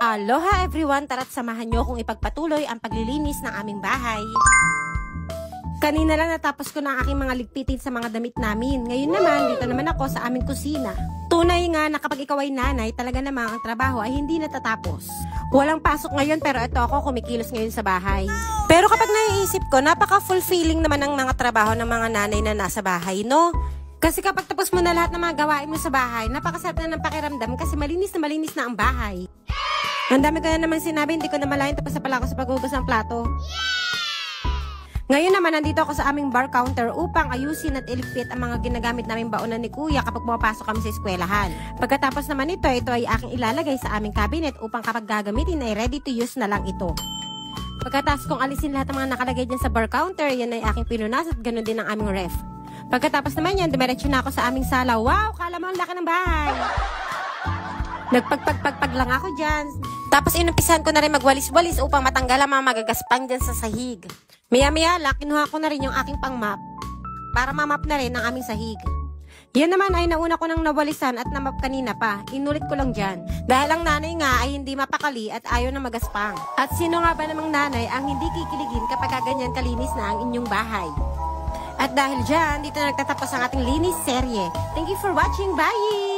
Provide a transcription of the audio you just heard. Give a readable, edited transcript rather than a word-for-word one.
Aloha everyone! Tara't samahan nyo kung ipagpatuloy ang paglilinis ng aming bahay. Kanina lang natapos ko na ang aking mga ligpitin sa mga damit namin. Ngayon naman, dito naman ako sa aming kusina. Tunay nga na kapag ikaw ay nanay, talaga namang ang trabaho ay hindi natatapos. Walang pasok ngayon pero ito ako kumikilos ngayon sa bahay. Pero kapag naiisip ko, napaka-fulfilling naman ang mga trabaho ng mga nanay na nasa bahay, no? Kasi kapag tapos mo na lahat ng mga gawain mo sa bahay, napakasarap na ng pakiramdam kasi malinis na ang bahay. Ang dami ko na naman sinabi, hindi ko na malayan tapos na pala ako sa paghugas ng plato. Ngayon naman, nandito ako sa aming bar counter upang ayusin at iligpit ang mga ginagamit naming baonan ni Kuya kapag pumapasok kami sa eskwelahan. Pagkatapos naman ito ay aking ilalagay sa aming cabinet upang kapag gagamitin ay ready to use na lang ito. Pagkatapos kong alisin lahat ng mga nakalagay dyan sa bar counter, yan ay aking pinunas at ganoon din ang aming ref. Pagkatapos naman yan, dumiretso na ako sa aming sala. Wow! Kala mo ang laki ng bahay! Nagpagpagpagpag lang ako dyan. Tapos inumpisahan ko na rin magwalis-walis upang matanggal ang mga magagaspang dyan sa sahig. Maya-maya lang, kinuha ko na rin yung aking pang-map para mamap na rin ang aming sahig. Yan naman ay nauna ko nang nawalisan at namap kanina pa. Inulit ko lang dyan. Dahil ang nanay nga ay hindi mapakali at ayaw na magaspang. At sino nga ba namang nanay ang hindi kikiligin kapag ganyan kalinis na ang inyong bahay? At dahil dyan, dito na nagtatapos ang ating linis serye. Thank you for watching. Bye!